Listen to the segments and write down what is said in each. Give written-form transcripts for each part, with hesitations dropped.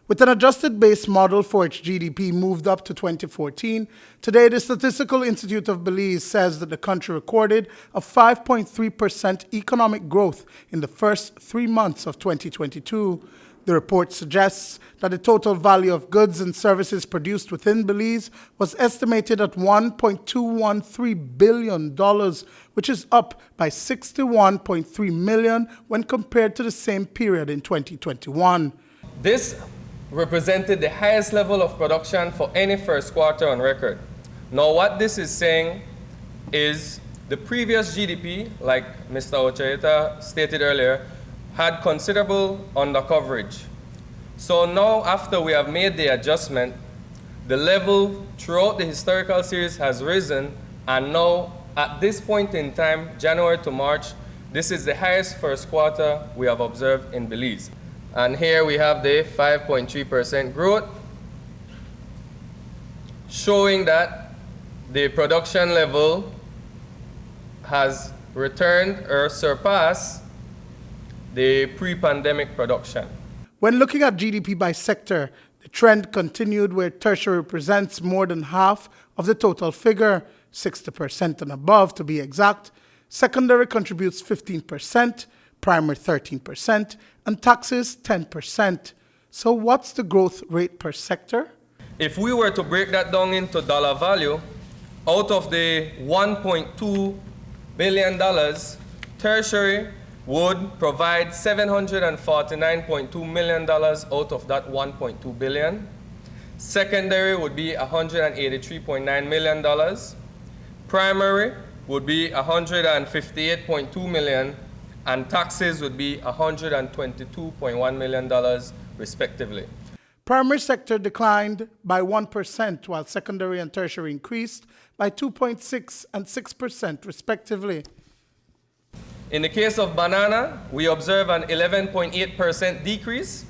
With an adjusted base model for its GDP moved up to 2014, today the Statistical Institute of Belize says that the country recorded a 5.3% economic growth in the first 3 months of 2022. The report suggests that the total value of goods and services produced within Belize was estimated at $1.213 billion, which is up by $61.3 million when compared to the same period in 2021. This represented the highest level of production for any first quarter on record. Now what this is saying is the previous GDP, like Mr. Ochaeta stated earlier, had considerable undercoverage. So now after we have made the adjustment, the level throughout the historical series has risen, and now at this point in time, January to March, this is the highest first quarter we have observed in Belize. And here we have the 5.3% growth, showing that the production level has returned or surpassed the pre-pandemic production. When looking at GDP by sector, the trend continued where tertiary represents more than half of the total figure, 60% and above to be exact. Secondary contributes 15%, primary 13%, and taxes 10%. So what's the growth rate per sector? If we were to break that down into dollar value, out of the $1.2 billion, tertiary would provide $749.2 million out of that $1.2 billion. Secondary would be $183.9 million. Primary would be $158.2 million. And taxes would be $122.1 million, respectively. Primary sector declined by 1%, while secondary and tertiary increased by 2.6% and 6%, respectively. In the case of banana, we observe an 11.8% decrease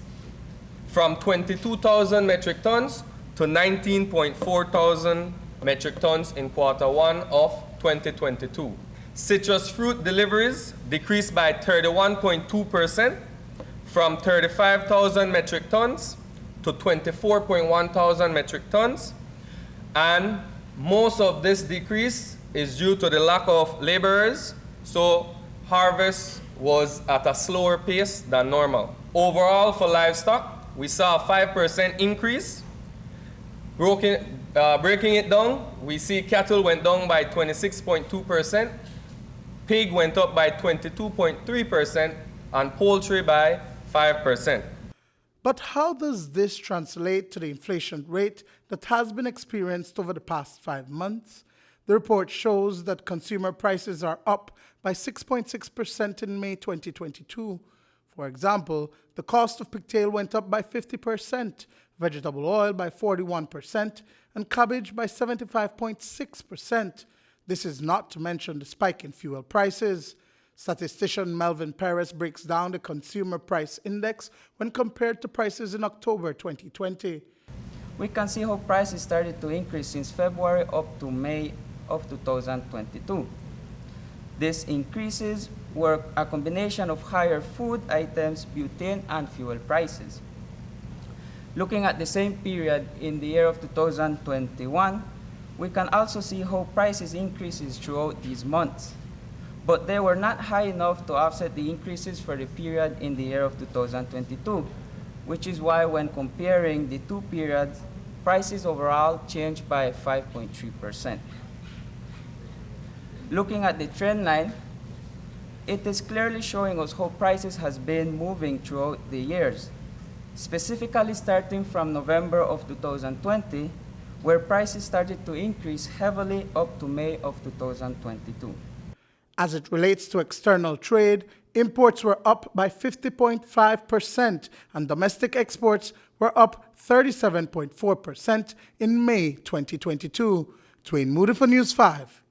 from 22,000 metric tons to 19.4 thousand metric tons in Q1 of 2022. Citrus fruit deliveries decreased by 31.2% from 35,000 metric tons to 24.1 thousand metric tons. And most of this decrease is due to the lack of laborers, so harvest was at a slower pace than normal. Overall for livestock, we saw a 5% increase. Breaking it down, we see cattle went down by 26.2%, pig went up by 22.3%, and poultry by 5%. But how does this translate to the inflation rate that has been experienced over the past 5 months? The report shows that consumer prices are up by 6.6% in May 2022. For example, the cost of pigtail went up by 50%, vegetable oil by 41%, and cabbage by 75.6%. This is not to mention the spike in fuel prices. Statistician Melvin Perez breaks down the consumer price index when compared to prices in October 2020. We can see how prices started to increase since February up to May of 2022. These increases were a combination of higher food items, butane, and fuel prices. Looking at the same period in the year of 2021, we can also see how prices increases throughout these months, but they were not high enough to offset the increases for the period in the year of 2022, which is why when comparing the two periods, prices overall changed by 5.3%. Looking at the trend line, it is clearly showing us how prices has been moving throughout the years, specifically starting from November of 2020, where prices started to increase heavily up to May of 2022. As it relates to external trade, imports were up by 50.5% and domestic exports were up 37.4% in May 2022. Duane, Moody for News 5.